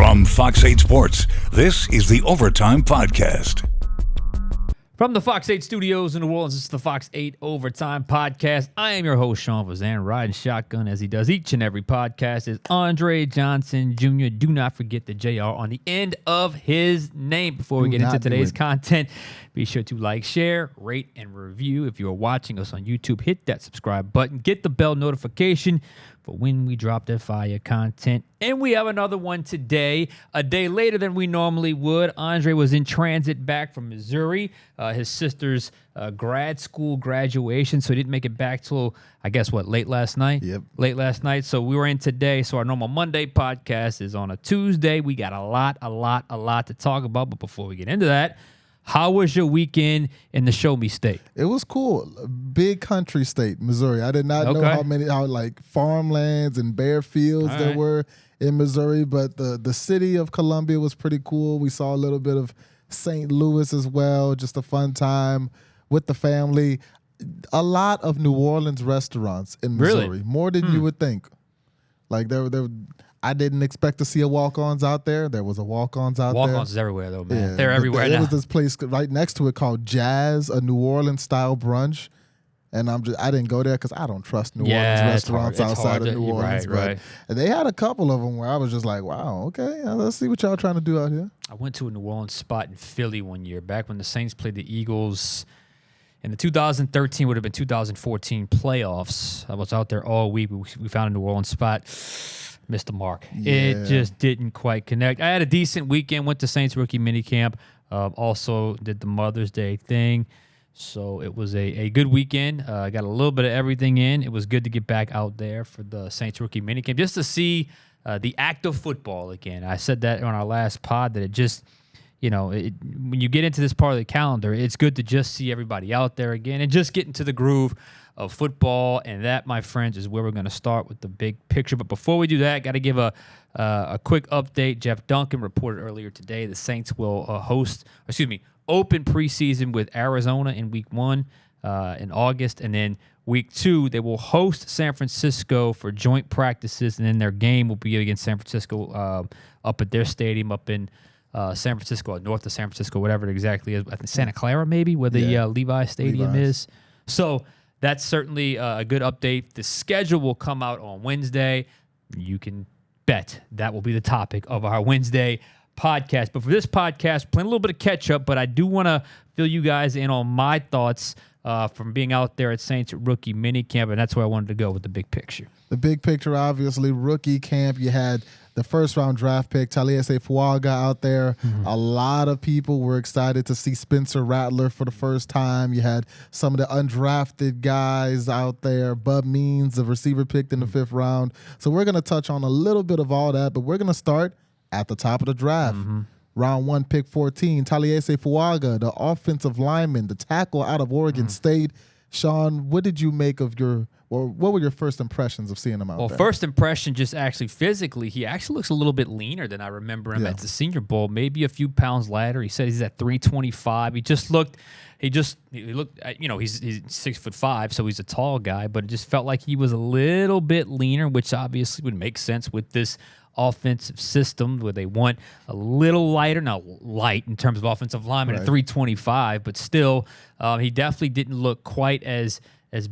From Fox 8 Sports, this is the Overtime Podcast. From the Fox 8 studios in New Orleans, this is the Fox 8 Overtime Podcast. I am your host, Sean Fazende, riding shotgun as he does each and every podcast is Andre Johnson Jr. Do not forget the JR on the end of his name. Before we get into today's content, be sure to like, share, rate, and review. If you are watching us on YouTube, hit that subscribe button. Get the bell notification for when we drop that fire content. And we have another one today, a day later than we normally would. Andre was in transit back from Missouri, his sister's grad school graduation, so he didn't make it back till, I guess, late last night? Yep. Late last night. So we were in today. So our normal Monday podcast is on a Tuesday. We got a lot to talk about. But before we get into that, how was your weekend in the Show Me State? It was cool. Big country state, Missouri. I did not know how farmlands and bare fields there were in Missouri, but the city of Columbia was pretty cool. We saw a little bit of St. Louis as well. Just a fun time with the family. A lot of New Orleans restaurants in Missouri, really? More than you would think. Like there I didn't expect to see a walk-ons out there. There was a walk-ons out there. Walk-ons is everywhere, though, man. Yeah, They're everywhere now. There was this place right next to it called Jazz, a New Orleans-style brunch. And I didn't go there because I don't trust New Orleans restaurants outside of New Orleans. Right. And they had a couple of them where I was just like, wow, okay, let's see what y'all trying to do out here. I went to a New Orleans spot in Philly one year, back when the Saints played the Eagles in the 2013, would have been 2014 playoffs. I was out there all week. We found a New Orleans spot. Missed the mark. Yeah. It just didn't quite connect. I had a decent weekend. Went to Saints rookie minicamp. Also did the Mother's Day thing. So it was a good weekend. I got a little bit of everything in. It was good to get back out there for the Saints rookie minicamp just to see the act of football again. I said that on our last pod that it just, when you get into this part of the calendar, it's good to just see everybody out there again and just get into the groove of football. And that, my friends, is where we're going to start with the big picture. But before we do that, got to give a quick update. Jeff Duncan reported earlier today the Saints will open preseason with Arizona in week 1 in August, and then week 2 they will host San Francisco for joint practices, and then their game will be against San Francisco up at their stadium up in San Francisco, north of San Francisco, whatever it exactly is. I think Santa Clara maybe, where the Levi Stadium is. So that's certainly a good update. The schedule will come out on Wednesday. You can bet that will be the topic of our Wednesday podcast. But for this podcast, playing a little bit of catch up, but I do want to fill you guys in on my thoughts from being out there at Saints rookie minicamp, and that's where I wanted to go with the big picture. The big picture, obviously, rookie camp. You had the first-round draft pick, Taliese Fuaga, out there. Mm-hmm. A lot of people were excited to see Spencer Rattler for the first time. You had some of the undrafted guys out there. Bub Means, the receiver picked in the 5th round. So we're going to touch on a little bit of all that, but we're going to start at the top of the draft. Mm-hmm. Round 1, pick 14, Taliese Fuaga, the offensive lineman, the tackle out of Oregon State. Sean, what did you make of what were your first impressions of seeing him out there? Well, first impression, just actually physically, he actually looks a little bit leaner than I remember him at the Senior Bowl, maybe a few pounds lighter. He said he's at 325. He looked, he's 6'5", so he's a tall guy, but it just felt like he was a little bit leaner, which obviously would make sense with this offensive system where they want a little lighter, not light in terms of offensive lineman at 325, but still, he definitely didn't look quite as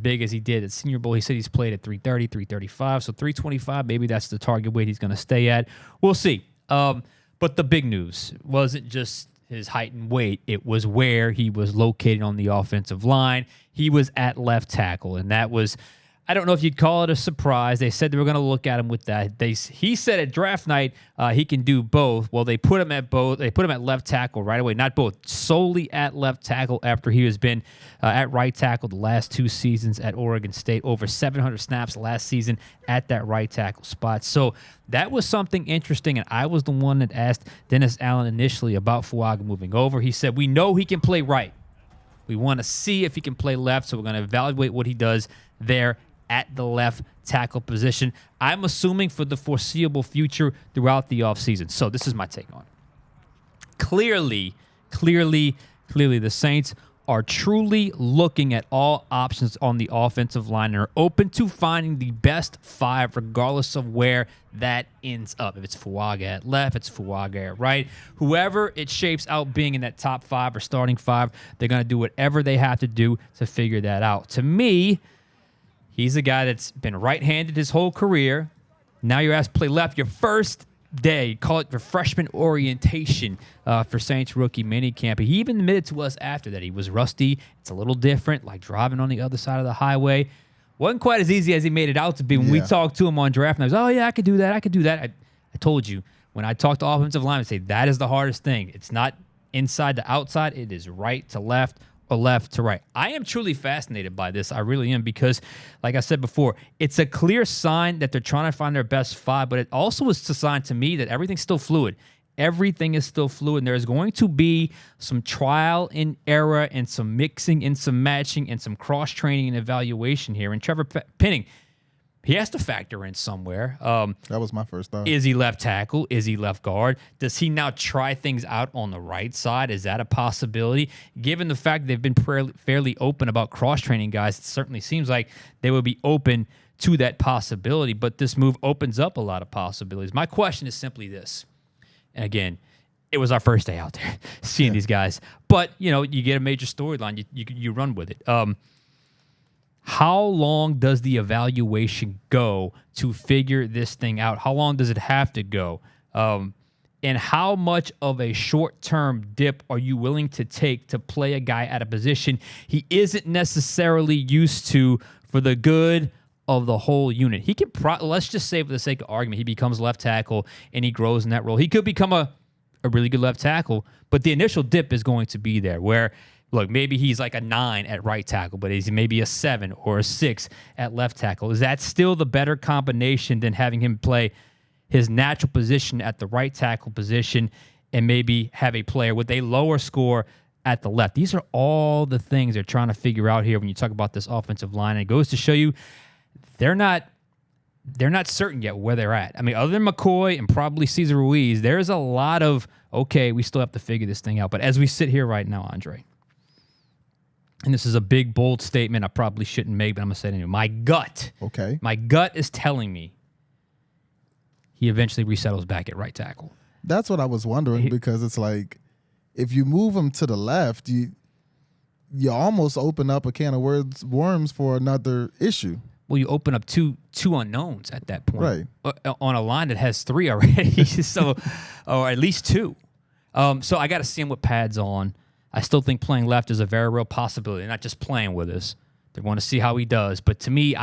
big as he did at Senior Bowl. He said he's played at 330, 335, so 325, maybe that's the target weight he's going to stay at. We'll see. But the big news wasn't just his height and weight. It was where he was located on the offensive line. He was at left tackle, and that was, I don't know if you'd call it a surprise. They said they were going to look at him with that. He said at draft night he can do both. Well, they put him at both. They put him at left tackle right away. Not both, solely at left tackle after he has been at right tackle the last 2 seasons at Oregon State. Over 700 snaps last season at that right tackle spot. So that was something interesting, and I was the one that asked Dennis Allen initially about Fuaga moving over. He said, we know he can play right. We want to see if he can play left, so we're going to evaluate what he does there at the left tackle position. I'm assuming for the foreseeable future throughout the offseason. So this is my take on it. Clearly, the Saints are truly looking at all options on the offensive line and are open to finding the best 5 regardless of where that ends up. If it's Fuaga at left, it's Fuaga at right. Whoever it shapes out being in that top 5 or starting 5, they're going to do whatever they have to do to figure that out. To me, he's a guy that's been right-handed his whole career. Now you're asked to play left your first day, call it the freshman orientation for Saints rookie minicamp. He even admitted to us after that he was rusty. It's a little different, like driving on the other side of the highway. Wasn't quite as easy as he made it out to be. When we talked to him on draft night, I was, oh, yeah, I could do that. I could do that. I told you, when I talk to offensive linemen, I say that is the hardest thing. It's not inside to outside. It is right to left or left to right. I am truly fascinated by this. I really am, because, like I said before, it's a clear sign that they're trying to find their best 5, but it also is a sign to me that everything's still fluid. Everything is still fluid, and there's going to be some trial and error and some mixing and some matching and some cross-training and evaluation here. And Trevor Penning, he has to factor in somewhere. That was my first thought. Is he left tackle? Is he left guard? Does he now try things out on the right side? Is that a possibility? Given the fact they've been fairly open about cross-training guys, it certainly seems like they would be open to that possibility. But this move opens up a lot of possibilities. My question is simply this. And again, it was our first day out there seeing these guys. But, you get a major storyline. You run with it. How long does the evaluation go to figure this thing out? How long does it have to go? And how much of a short-term dip are you willing to take to play a guy at a position he isn't necessarily used to for the good of the whole unit? He can, let's just say for the sake of argument, he becomes left tackle and he grows in that role. He could become a really good left tackle, but the initial dip is going to be there where, look, maybe he's like a 9 at right tackle, but he's maybe a 7 or a 6 at left tackle. Is that still the better combination than having him play his natural position at the right tackle position and maybe have a player with a lower score at the left? These are all the things they're trying to figure out here when you talk about this offensive line. And it goes to show you they're not certain yet where they're at. I mean, other than McCoy and probably Cesar Ruiz, there's a lot of, okay, we still have to figure this thing out. But as we sit here right now, Andre, and this is a big, bold statement I probably shouldn't make, but I'm going to say it anyway. My gut is telling me he eventually resettles back at right tackle. That's what I was wondering, because it's like, if you move him to the left, you almost open up a can of worms for another issue. Well, you open up two unknowns at that point. Right. On a line that has 3 already, so, or at least 2. So I got to see him with pads on. I still think playing left is a very real possibility. They're not just playing with us. They want to see how he does. But to me,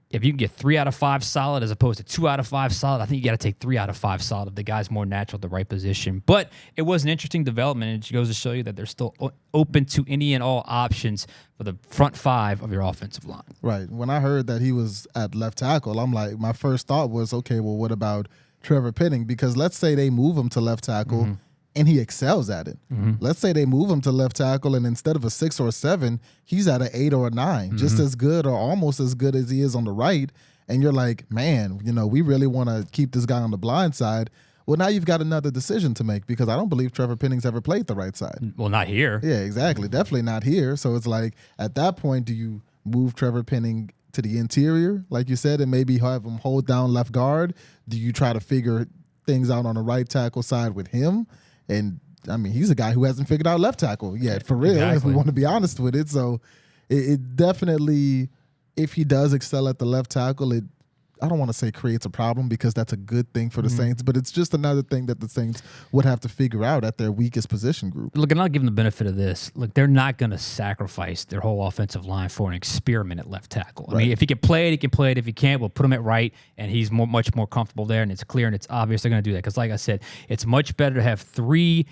if you can get 3 out of 5 solid as opposed to 2 out of 5 solid, I think you got to take 3 out of 5 solid if the guy's more natural at the right position. But it was an interesting development, and it goes to show you that they're still open to any and all options for the front 5 of your offensive line. Right. When I heard that he was at left tackle, I'm like, my first thought was, okay, well, what about Trevor Penning? Because let's say they move him to left tackle, and he excels at it. Let's say they move him to left tackle, and instead of a 6 or a 7, he's at an 8 or a 9, just as good or almost as good as he is on the right. And you're like, man, we really want to keep this guy on the blind side. Well, now you've got another decision to make, because I don't believe Trevor Penning's ever played the right side. Well, not here. Yeah, exactly. Definitely not here. So it's like, at that point, do you move Trevor Penning to the interior, like you said, and maybe have him hold down left guard? Do you try to figure things out on the right tackle side with him? And, I mean, he's a guy who hasn't figured out left tackle yet, for real, if we want to be honest with it. So it definitely, if he does excel at the left tackle, I don't want to say creates a problem, because that's a good thing for the Saints, but it's just another thing that the Saints would have to figure out at their weakest position group. Look, and I'll give them the benefit of this. Look, they're not going to sacrifice their whole offensive line for an experiment at left tackle. I mean, if he can play it, he can play it. If he can't, we'll put him at right, and he's much more comfortable there, and it's clear and it's obvious they're going to do that. Because like I said, it's much better to have 3,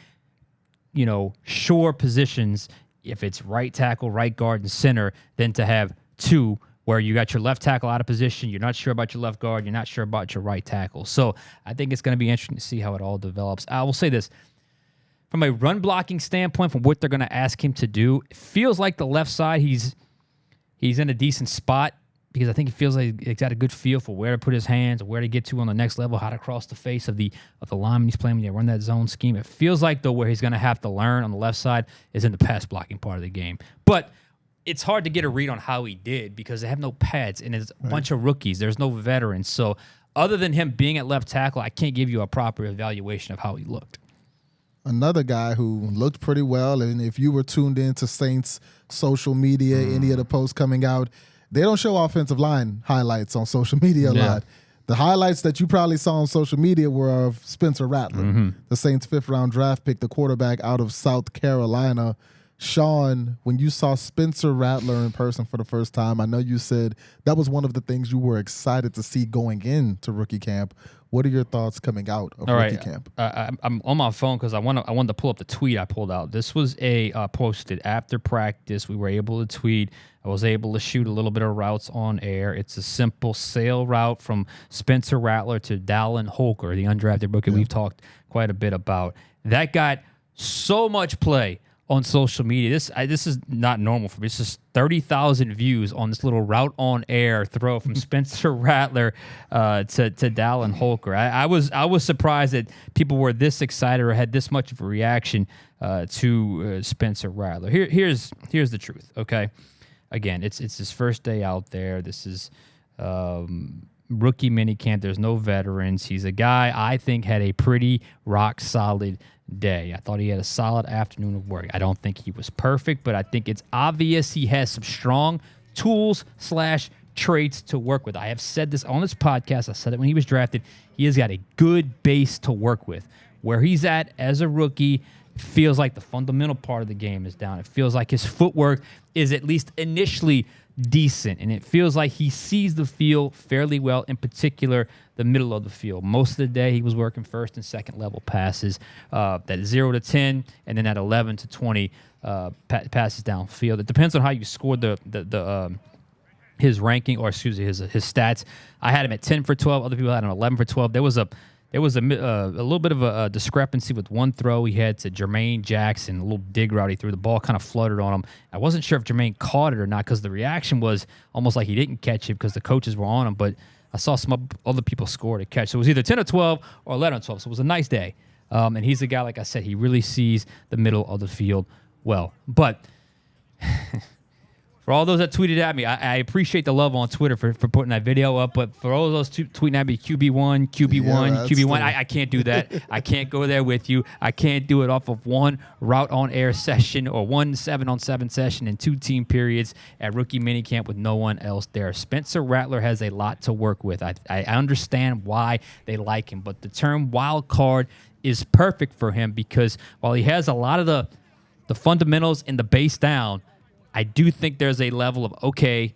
sure positions, if it's right tackle, right guard, and center, than to have 2 where you got your left tackle out of position, you're not sure about your left guard, you're not sure about your right tackle. So I think it's going to be interesting to see how it all develops. I will say this. From a run-blocking standpoint, from what they're going to ask him to do, it feels like the left side, he's in a decent spot because I think he feels like he's got a good feel for where to put his hands, where to get to on the next level, how to cross the face of the lineman he's playing when you run that zone scheme. It feels like, though, where he's going to have to learn on the left side is in the pass blocking part of the game. But it's hard to get a read on how he did because they have no pads, and it's a bunch of rookies. There's no veterans. So other than him being at left tackle, I can't give you a proper evaluation of how he looked. Another guy who looked pretty well, and if you were tuned in to Saints social media, any of the posts coming out, they don't show offensive line highlights on social media a lot. The highlights that you probably saw on social media were of Spencer Rattler, the Saints' 5th-round draft pick, the quarterback out of South Carolina. Sean, when you saw Spencer Rattler in person for the first time, I know you said that was one of the things you were excited to see going into rookie camp. What are your thoughts coming out of rookie camp? I'm on my phone because I wanted to pull up the tweet I pulled out. This was posted after practice. We were able to tweet. I was able to shoot a little bit of routes on air. It's a simple sail route from Spencer Rattler to Dallin Holker, the undrafted rookie we've talked quite a bit about. That got so much play on social media. This is not normal for me. This is 30,000 views on this little route on air throw from Spencer Rattler to Dallin Holker. I was surprised that people were this excited or had this much of a reaction to Spencer Rattler. Here's the truth. Okay, again, it's his first day out there. This is rookie minicamp. There's no veterans. He's a guy I think had a pretty rock solid day. I thought he had a solid afternoon of work. I don't think he was perfect, but I think it's obvious he has some strong tools / traits to work with. I have said this on this podcast. I said it when he was drafted. He has got a good base to work with. Where he's at as a rookie, it feels like the fundamental part of the game is down. It feels like his footwork is at least initially decent, and it feels like he sees the field fairly well, in particular the middle of the field. Most of the day he was working first and second level passes, that 0 to 10 and then that 11 to 20 passes downfield. It depends on how you scored his ranking, or excuse me, his stats. I had him at 10 for 12. Other people had him 11 for 12. There was a little bit of a discrepancy with one throw he had to Jermaine Jackson, a little dig route he threw. The ball kind of fluttered on him. I wasn't sure if Jermaine caught it or not because the reaction was almost like he didn't catch it because the coaches were on him, but I saw some other people score to catch. So it was either 10 or 12 or 11 or 12, so it was a nice day. And he's a guy, like I said, he really sees the middle of the field well. But for all those that tweeted at me, I appreciate the love on Twitter for putting that video up. But for all those tweeting at me, QB1, I can't do that. I can't go there with you. I can't do it off of one route on air session or 1 7-on-7 session in 2 team periods at rookie minicamp with no one else there. Spencer Rattler has a lot to work with. I understand why they like him, but the term wild card is perfect for him because while he has a lot of the fundamentals and the base down, I do think there's a level of, okay,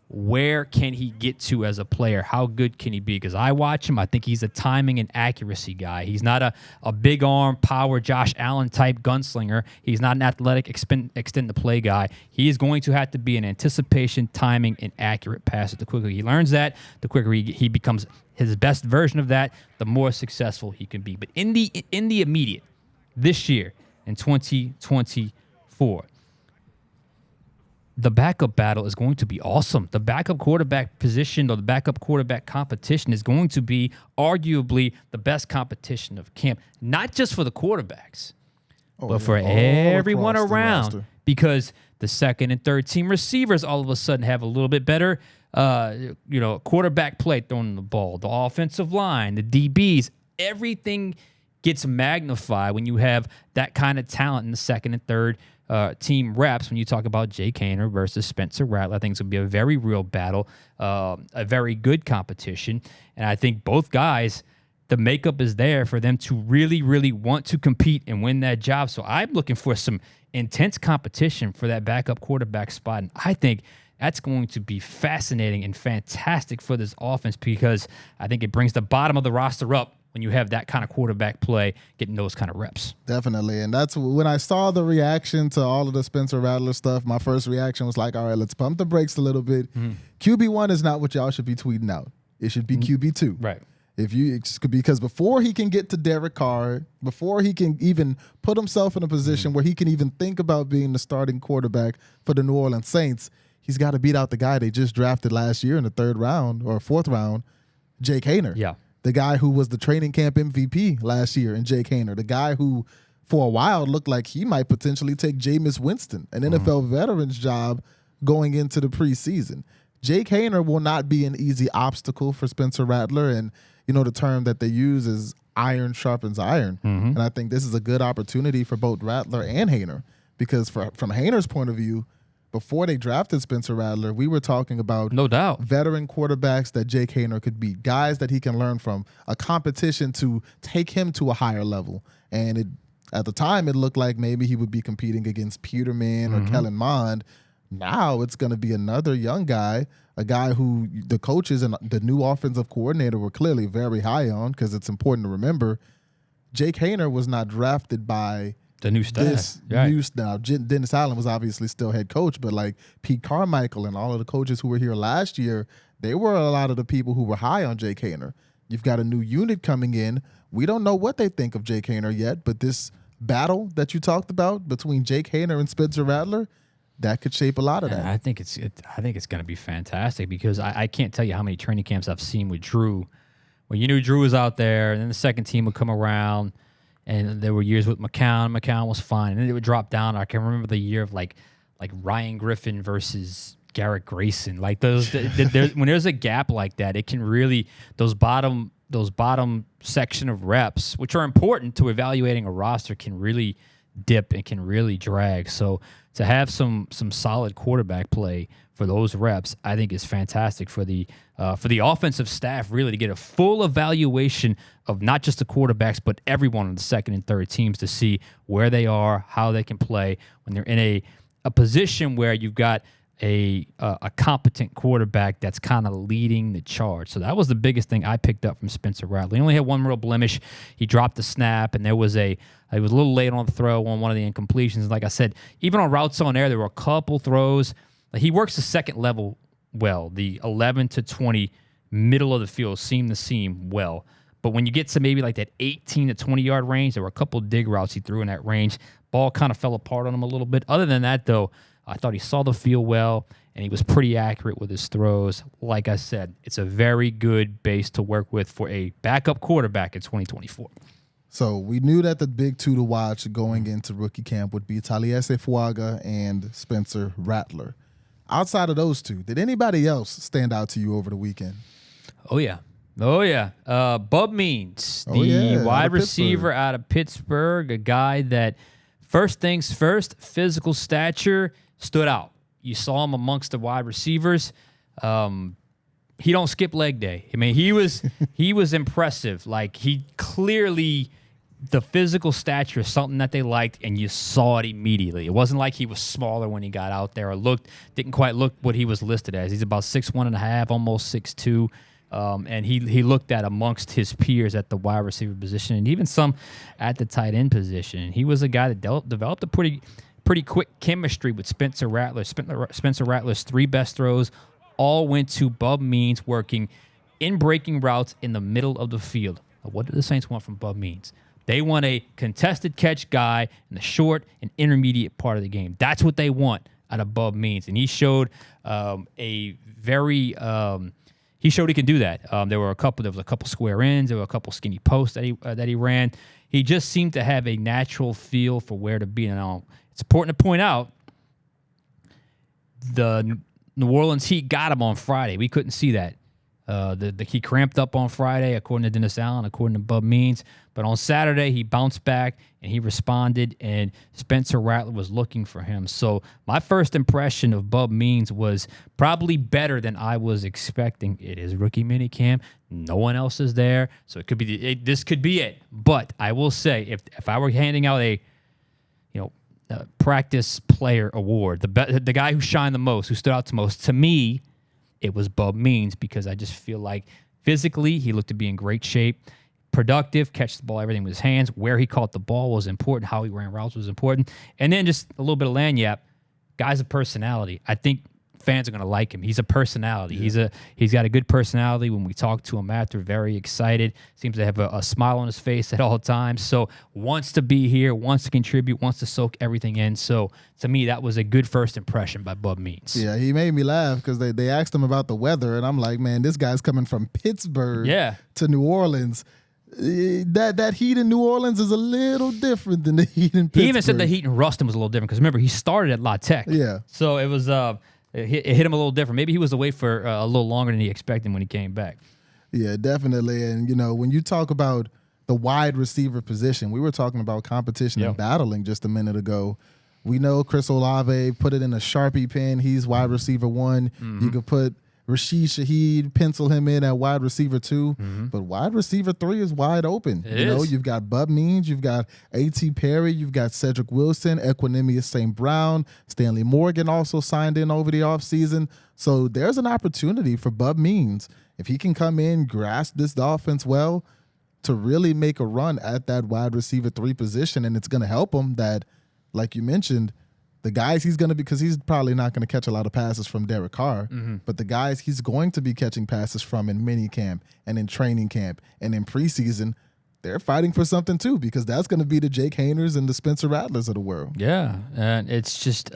where can he get to as a player? How good can he be? Because I watch him, I think he's a timing and accuracy guy. He's not a big arm, power, Josh Allen type gunslinger. He's not an athletic extend the play guy. He is going to have to be an anticipation, timing, and accurate passer. The quicker he learns that, the quicker he becomes his best version of that, the more successful he can be. But in the immediate, this year, in 2024, the backup battle is going to be awesome. The backup quarterback position or the backup quarterback competition is going to be arguably the best competition of camp, not just for the quarterbacks, but for everyone around, because the second and third team receivers all of a sudden have a little bit better quarterback play throwing the ball. The offensive line, the DBs, everything gets magnified when you have that kind of talent in the second and third team reps. When you talk about Jake Haener versus Spencer Rattler, I think it's going to be a very real battle, a very good competition. And I think both guys, the makeup is there for them to really, really want to compete and win that job. So I'm looking for some intense competition for that backup quarterback spot. And I think that's going to be fascinating and fantastic for this offense because I think it brings the bottom of the roster up when you have that kind of quarterback play, getting those kind of reps. Definitely. And that's when I saw the reaction to all of the Spencer Rattler stuff, my first reaction was like, all right, let's pump the brakes a little bit. QB1 is not what y'all should be tweeting out. It should be QB2. Right. Because before he can get to Derek Carr, before he can even put himself in a position where he can even think about being the starting quarterback for the New Orleans Saints, he's got to beat out the guy they just drafted last year in the 3rd round or 4th round, Jake Haener. Yeah. The guy who was the training camp MVP last year, and Jake Haener. The guy who, for a while, looked like he might potentially take Jameis Winston, an NFL veteran's job going into the preseason. Jake Haener will not be an easy obstacle for Spencer Rattler, and the term that they use is iron sharpens iron. And I think this is a good opportunity for both Rattler and Haener, because from Haener's point of view, before they drafted Spencer Rattler, we were talking about no doubt veteran quarterbacks that Jake Haener could beat, guys that he can learn from, a competition to take him to a higher level. And at the time, it looked like maybe he would be competing against Peterman or Kellen Mond. Now it's going to be another young guy, a guy who the coaches and the new offensive coordinator were clearly very high on, because it's important to remember Jake Haener was not drafted by the new staff. Now, Dennis Allen was obviously still head coach, but like Pete Carmichael and all of the coaches who were here last year, they were a lot of the people who were high on Jake Haener. You've got a new unit coming in. We don't know what they think of Jake Haener yet, but this battle that you talked about between Jake Haener and Spencer Rattler, that could shape a lot of that. I think it's going to be fantastic, because I can't tell you how many training camps I've seen with Drew. When you knew Drew was out there, and then the second team would come around, and there were years with McCown. McCown was fine, and then it would drop down. I can remember the year of like Ryan Griffin versus Garrett Grayson. Like those, when there's a gap like that, it can really those bottom section of reps, which are important to evaluating a roster, can really dip and can really drag. So to have some solid quarterback play for those reps, I think is fantastic for the offensive staff, really, to get a full evaluation of not just the quarterbacks, but everyone on the second and third teams, to see where they are, how they can play when they're in a position where you've got a competent quarterback that's kind of leading the charge. So that was the biggest thing I picked up from Spencer Rattler. He only had one real blemish. He dropped the snap, and he was a little late on the throw on one of the incompletions. Like I said, even on routes on air, there were a couple throws. He works the second level well, the 11 to 20 middle of the field, seam to seam well. But when you get to maybe like that 18 to 20 yard range, there were a couple dig routes he threw in that range. Ball kind of fell apart on him a little bit. Other than that, though, I thought he saw the field well, and he was pretty accurate with his throws. Like I said, it's a very good base to work with for a backup quarterback in 2024. So we knew that the big two to watch going into rookie camp would be Taliese Fuaga and Spencer Rattler. Outside of those two, did anybody else stand out to you over the weekend? Oh, yeah. Bub Means, the wide receiver out of Pittsburgh, a guy that, first things first, physical stature, stood out. You saw him amongst the wide receivers. He don't skip leg day. I mean, he was impressive. Like, he clearly, the physical stature is something that they liked, and you saw it immediately. It wasn't like he was smaller when he got out there, or didn't quite look what he was listed as. He's about 6'1.5", almost 6'2". And he looked at amongst his peers at the wide receiver position, and even some at the tight end position. He was a guy that developed a pretty quick chemistry with Spencer Rattler. Spencer Rattler's 3 best throws all went to Bub Means, working in breaking routes in the middle of the field. What did the Saints want from Bub Means? They want a contested catch guy in the short and intermediate part of the game. That's what they want out of Bub Means, and he showed he showed he can do that. There was a couple square ends. There were a couple skinny posts that he ran. He just seemed to have a natural feel for where to be. And it's important to point out, the New Orleans Heat got him on Friday. We couldn't see that. He cramped up on Friday, according to Dennis Allen, according to Bub Means. But on Saturday, he bounced back, and he responded, and Spencer Rattler was looking for him. So my first impression of Bub Means was probably better than I was expecting. It is rookie minicamp. No one else is there, so it could be this could be it. But I will say, if I were handing out a practice player award, the guy who shined the most, who stood out the most, to me, it was Bub Means, because I just feel like physically he looked to be in great shape, productive, catch the ball, everything with his hands. Where he caught the ball was important. How he ran routes was important. And then just a little bit of lanyap. Guy's a personality. I think fans are going to like him. He's a personality. He's got a good personality. When we talk to him after, very excited. Seems to have a smile on his face at all times. So wants to be here, wants to contribute, wants to soak everything in. So to me, that was a good first impression by Bub Means. Yeah, he made me laugh because they asked him about the weather, and I'm like, man, this guy's coming from Pittsburgh to New Orleans. That heat in New Orleans is a little different than the heat in Pittsburgh. He even said the heat in Ruston was a little different because remember, he started at La Tech. Yeah. So it was it hit him a little different. Maybe he was away for a little longer than he expected when he came back. Yeah, definitely. And, when you talk about the wide receiver position, we were talking about competition and battling just a minute ago. We know Chris Olave, put it in a Sharpie pen. He's wide receiver 1. You could put Rashid Shaheed, pencil him in at wide receiver 2. But wide receiver 3 is wide open. You've got Bub Means, you've got A.T. Perry, you've got Cedric Wilson, Equanimous St. Brown, Stanley Morgan also signed in over the offseason. So there's an opportunity for Bub Means, if he can come in, grasp this offense well, to really make a run at that wide receiver 3 position. And it's going to help him that, like you mentioned, the guys he's going to be, because he's probably not going to catch a lot of passes from Derek Carr, but the guys he's going to be catching passes from in minicamp and in training camp and in preseason, they're fighting for something too, because that's going to be the Jake Haeners and the Spencer Rattlers of the world. Yeah, and it's just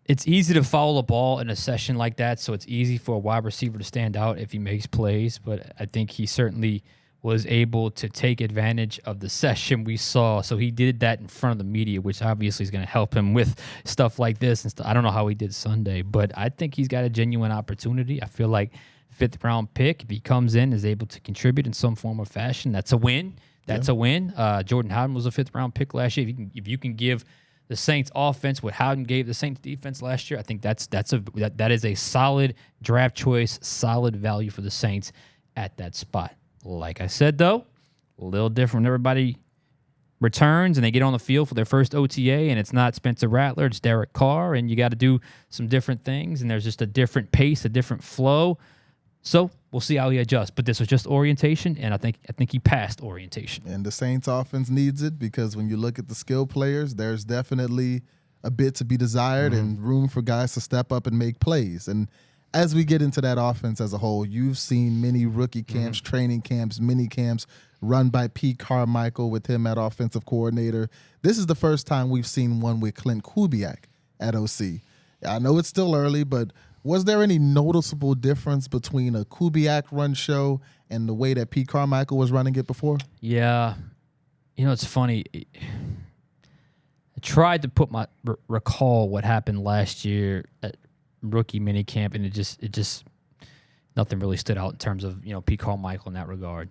it's easy to foul a ball in a session like that, so it's easy for a wide receiver to stand out if he makes plays, but I think he certainly was able to take advantage of the session we saw. So he did that in front of the media, which obviously is going to help him with stuff like this and stuff. I don't know how he did Sunday, but I think he's got a genuine opportunity. I feel like 5th round pick, if he comes in, is able to contribute in some form or fashion, that's a win. That's a win. Jordan Howden was a 5th round pick last year. If you can give the Saints offense what Howden gave the Saints defense last year, I think that is a solid draft choice, solid value for the Saints at that spot. Like I said, though, a little different when everybody returns and they get on the field for their first OTA, and it's not Spencer Rattler, it's Derek Carr, and you got to do some different things, and there's just a different pace, a different flow. So we'll see how he adjusts. But this was just orientation, and I think he passed orientation. And the Saints offense needs it, because when you look at the skill players, there's definitely a bit to be desired and room for guys to step up and make plays. And as we get into that offense as a whole, you've seen many rookie camps, training camps, mini camps run by Pete Carmichael with him at offensive coordinator. This is the first time we've seen one with Klint Kubiak at OC. I know it's still early, but was there any noticeable difference between a Kubiak run show and the way that Pete Carmichael was running it before? Yeah. It's funny. I tried to recall what happened last year at rookie minicamp, and it just nothing really stood out in terms of Pete Carmichael in that regard.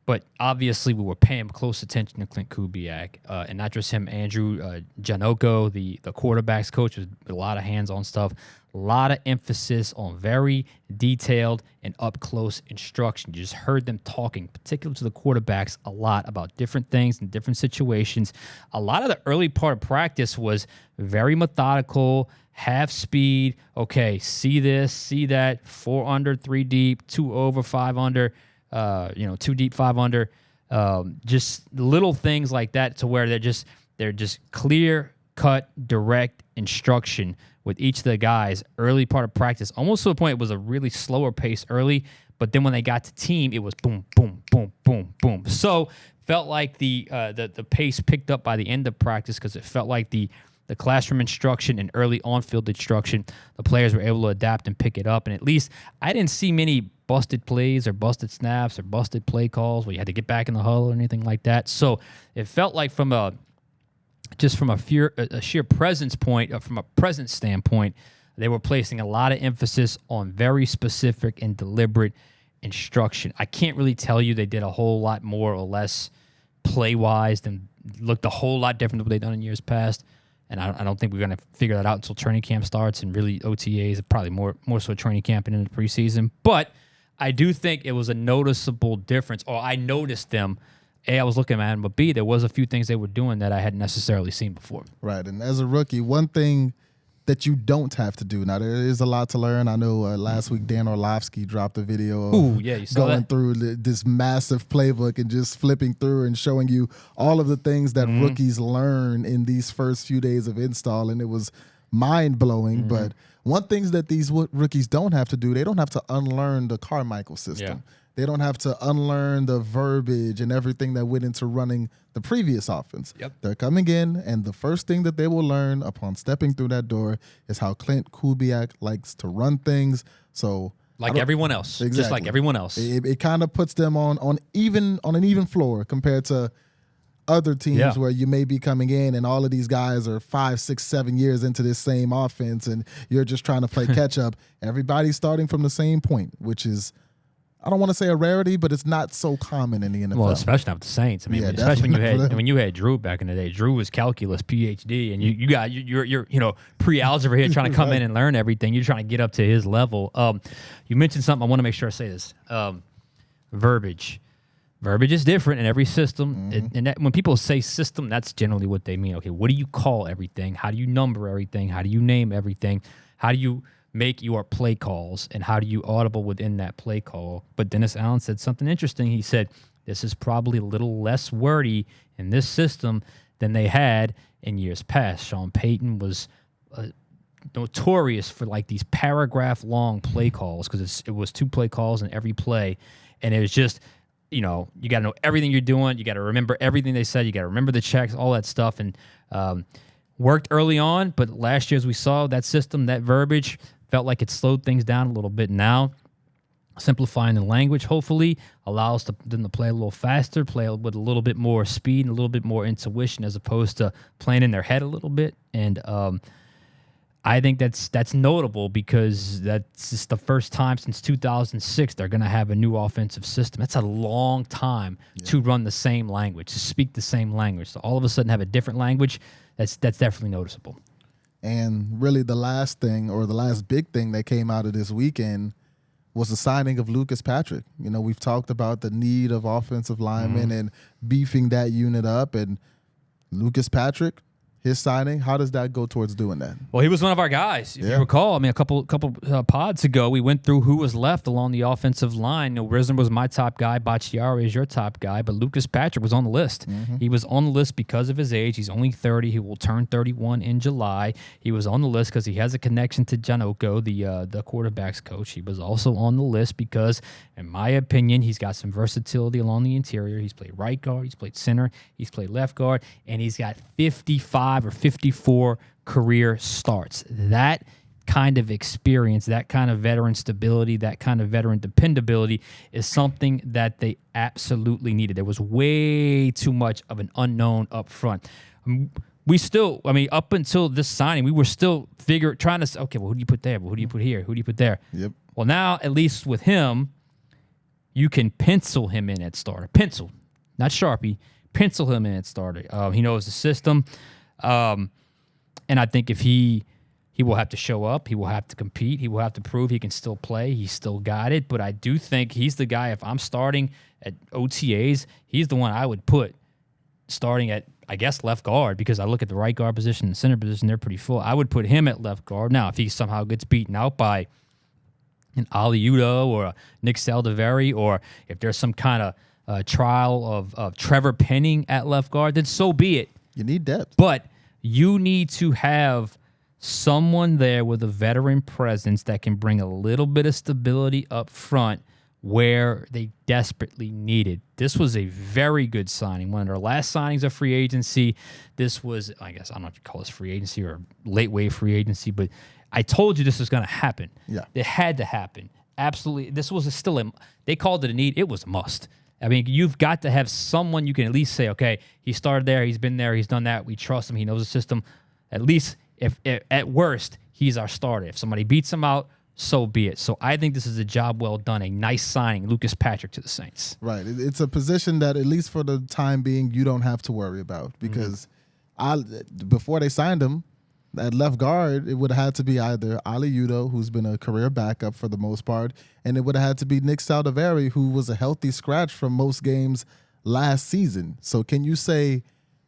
But obviously, we were paying close attention to Klint Kubiak, and not just him. Andrew Janoko, the quarterbacks coach, was a lot of hands-on stuff, a lot of emphasis on very detailed and up-close instruction. You just heard them talking, particularly to the quarterbacks, a lot about different things in different situations. A lot of the early part of practice was very methodical, half speed. Okay, see this, see that, 4 under, 3 deep, 2 over, 5 under. 2 deep, 5 under, just little things like that, to where they're just clear cut, direct instruction with each of the guys early part of practice, almost to the point it was a really slower pace early, but then when they got to team, it was boom, boom, boom, boom, boom. So felt like the pace picked up by the end of practice, because it felt like the classroom instruction and early on-field instruction, the players were able to adapt and pick it up. And at least I didn't see many busted plays or busted snaps or busted play calls where you had to get back in the huddle or anything like that. So it felt like from a sheer presence point, from a presence standpoint, they were placing a lot of emphasis on very specific and deliberate instruction. I can't really tell you they did a whole lot more or less play-wise than looked a whole lot different than what they've done in years past. And I don't think we're going to figure that out until training camp starts, and really OTAs, probably more so training camp and into the preseason. But I do think it was a noticeable difference, or I noticed them. A, I was looking at them, but B, there was a few things they were doing that I hadn't necessarily seen before. Right, and as a rookie, one thing that you don't have to do. Now, there is a lot to learn. I know last week Dan Orlovsky dropped a video of going through this massive playbook and just flipping through and showing you all of the things that rookies learn in these first few days of install, and it was mind-blowing. But one thing that these rookies don't have to do, they don't have to unlearn the Carmichael system. Yeah. They don't have to unlearn the verbiage and everything that went into running the previous offense. Yep. They're coming in, and the first thing that they will learn upon stepping through that door is how Klint Kubiak likes to run things. So Like everyone else. Exactly. Just like everyone else. It kind of puts them on an even floor compared to other teams where you may be coming in and all of these guys are 5, 6, 7 years into this same offense and you're just trying to play catch up. Everybody's starting from the same point, which is, I don't want to say a rarity, but it's not so common in the NFL. Well, especially not with the Saints. I mean, especially when you had Drew back in the day. Drew was calculus PhD, and you're pre-algebra here trying to come in and learn everything. You're trying to get up to his level. You mentioned something. I want to make sure I say this. Verbiage. Verbiage is different in every system. And when people say system, that's generally what they mean. Okay, what do you call everything? How do you number everything? How do you name everything? How do you make your play calls, and how do you audible within that play call? But Dennis Allen said something interesting. He said, this is probably a little less wordy in this system than they had in years past. Sean Payton was notorious for like these paragraph-long play calls because it was 2 play calls in every play, and it was just, you got to know everything you're doing. You got to remember everything they said. You got to remember the checks, all that stuff, and worked early on. But last year, as we saw, that system, that verbiage, felt like it slowed things down a little bit. Now, simplifying the language, hopefully, allows them to play a little faster, play with a little bit more speed and a little bit more intuition as opposed to playing in their head a little bit. And I think that's notable because that's just the first time since 2006 they're going to have a new offensive system. That's a long time to run the same language, to speak the same language. So all of a sudden have a different language, that's definitely noticeable. And really the last thing, or the last big thing that came out of this weekend, was the signing of Lucas Patrick. We've talked about the need of offensive linemen and beefing that unit up. And Lucas Patrick, his signing, how does that go towards doing that? Well, he was one of our guys. If you recall, I mean, a couple pods ago, we went through who was left along the offensive line. Risner was my top guy. Bakhtiari is your top guy. But Lucas Patrick was on the list. He was on the list because of his age. He's only 30. He will turn 31 in July. He was on the list because he has a connection to Janoko, the quarterback's coach. He was also on the list because, in my opinion, he's got some versatility along the interior. He's played right guard. He's played center. He's played left guard. And he's got 55 or 54 career starts. That kind of experience, that kind of veteran stability, that kind of veteran dependability is something that they absolutely needed. There was way too much of an unknown up front. We still, up until this signing, we were still trying to say, okay, well, who do you put there? Well, who do you put here? Who do you put there? Yep. Well, now, at least with him, you can pencil him in at starter. Pencil, not Sharpie. Pencil him in at starter. He knows the system. And I think if he will have to show up, he will have to compete, he will have to prove he can still play, he's still got it. But I do think he's the guy, if I'm starting at OTAs, he's the one I would put starting at, I guess, left guard, because I look at the right guard position and center position, they're pretty full. I would put him at left guard. Now, if he somehow gets beaten out by an Ali Udo or a Nick Saldiveri, or if there's some kind of trial of Trevor Penning at left guard, then so be it. You need depth. But you need to have someone there with a veteran presence that can bring a little bit of stability up front where they desperately need it. This was a very good signing. One of their last signings of free agency. This was, I guess, I don't know if you call this free agency or late wave free agency, but I told you this was going to happen. Yeah. It had to happen. Absolutely. This was they called it a need. It was a must. I mean, you've got to have someone you can at least say, okay, he started there, he's been there, he's done that, we trust him, he knows the system. At least, if at worst, he's our starter. If somebody beats him out, so be it. So I think this is a job well done, a nice signing, Lucas Patrick to the Saints. Right. It's a position that, at least for the time being, you don't have to worry about, because before they signed him, at left guard, it would have had to be either Ali Udo, who's been a career backup for the most part, and it would have had to be Nick Saldiveri, who was a healthy scratch from most games last season. So can you say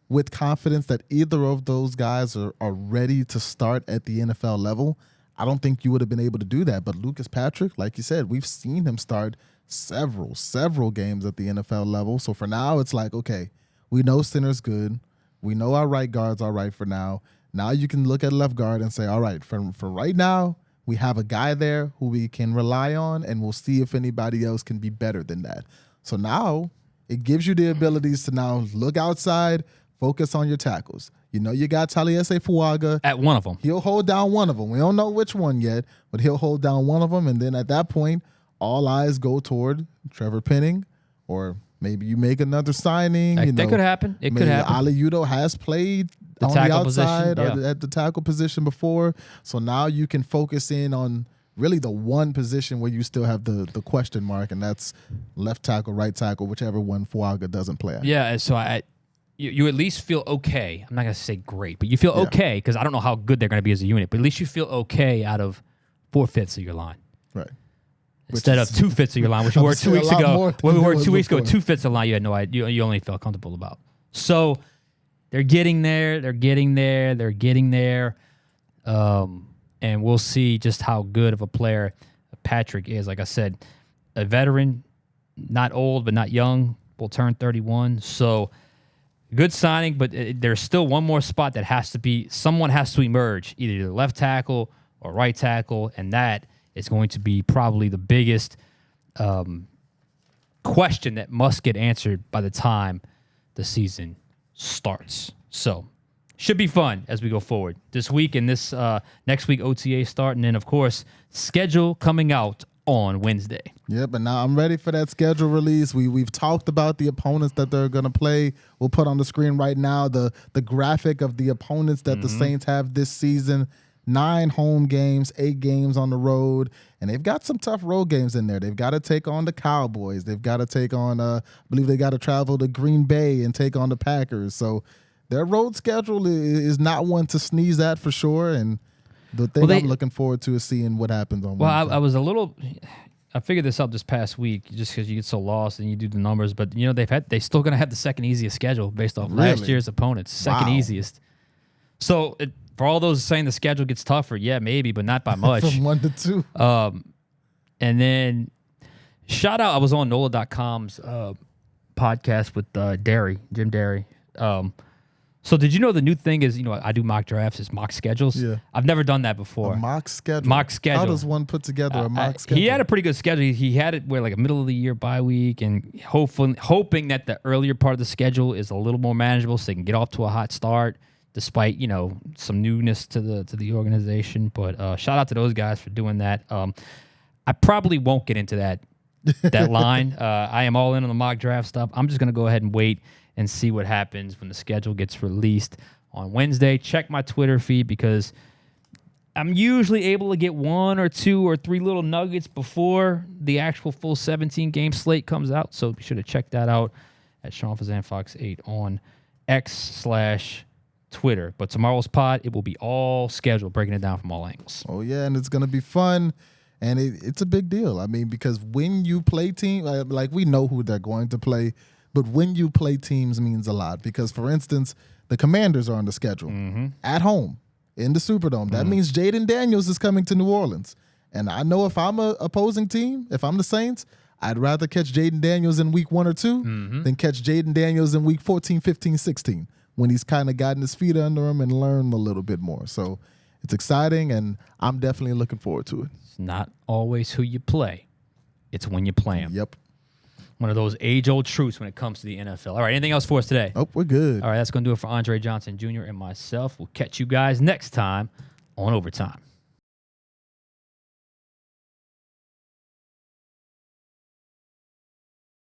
with confidence that either of those guys are ready to start at the NFL level? I don't think you would have been able to do that. But Lucas Patrick, like you said, we've seen him start several games at the NFL level. So for now, it's like, okay, we know center's good. We know our right guard's all right for now. Now you can look at left guard and say, all right, for right now, we have a guy there who we can rely on, and we'll see if anybody else can be better than that. So now it gives you the abilities to now look outside, focus on your tackles. You know you got Taliese Fuaga. At one of them. He'll hold down one of them. We don't know which one yet, but he'll hold down one of them, and then at that point, all eyes go toward Trevor Penning, or maybe you make another signing. That could happen. It could happen. Ali Udo has played on the outside or at the tackle position before, so now you can focus in on really the one position where you still have the question mark, and that's left tackle, right tackle, whichever one Fuaga doesn't play at. Yeah, so you at least feel okay. I'm not going to say great, but you feel okay, because I don't know how good they're going to be as a unit, but at least you feel okay out of 4/5 of your line. Right. Instead of 2/5 of your line, which we were 2 weeks ago. When we were 2 weeks ago, 2/5 of the line you had no idea, you only felt comfortable about. So they're getting there, and we'll see just how good of a player Patrick is. Like I said, a veteran, not old but not young, will turn 31. So good signing, but there's still one more spot that someone has to emerge, either the left tackle or right tackle, and that is going to be probably the biggest question that must get answered by the time the season starts. So should be fun as we go forward. This week and this next week OTA start, and then, of course, schedule coming out on Wednesday. Yeah, but now I'm ready for that schedule release. We've talked about the opponents that they're going to play. We'll put on the screen right now the graphic of the opponents that the Saints have this season. 9 home games, 8 games on the road, and they've got some tough road games in there. They've got to take on the Cowboys. They've got to take on, I believe they got to travel to Green Bay and take on the Packers. So their road schedule is not one to sneeze at for sure, and the thing I'm looking forward to is seeing what happens on Wednesday. I figured this out this past week just because you get so lost and you do the numbers, but they still going to have the second easiest schedule based off last year's opponents. Second easiest. So for all those saying the schedule gets tougher, yeah, maybe, but not by much. From 1 to 2. And then shout out, I was on NOLA.com's podcast with Jim Derry. So did you know the new thing is, I do mock drafts, it's mock schedules? Yeah. I've never done that before. A mock schedule? Mock schedule. How does one put together a mock schedule? He had a pretty good schedule. He had it where like a middle of the year bye week, and hoping that the earlier part of the schedule is a little more manageable so they can get off to a hot start despite, some newness to the organization. But shout out to those guys for doing that. I probably won't get into that line. I am all in on the mock draft stuff. I'm just going to go ahead and wait and see what happens when the schedule gets released on Wednesday. Check my Twitter feed because I'm usually able to get 1 or 2 or 3 little nuggets before the actual full 17-game slate comes out. So be sure to check that out at Sean Fazende Fox 8 on X/Twitter. But tomorrow's pod, it will be all scheduled, breaking it down from all angles. Oh, yeah, and it's going to be fun. And it's a big deal. I mean, because when you play team, like we know who they're going to play, but when you play teams means a lot. Because, for instance, the Commanders are on the schedule at home in the Superdome. That means Jaden Daniels is coming to New Orleans. And I know if I'm an opposing team, if I'm the Saints, I'd rather catch Jaden Daniels in week 1 or 2 than catch Jaden Daniels in week 14, 15, 16 when he's kind of gotten his feet under him and learned a little bit more. So it's exciting, and I'm definitely looking forward to it. It's not always who you play. It's when you play them. Yep. One of those age-old truths when it comes to the NFL. All right, anything else for us today? Oh, we're good. All right, that's going to do it for Andre Johnson Jr. and myself. We'll catch you guys next time on Overtime.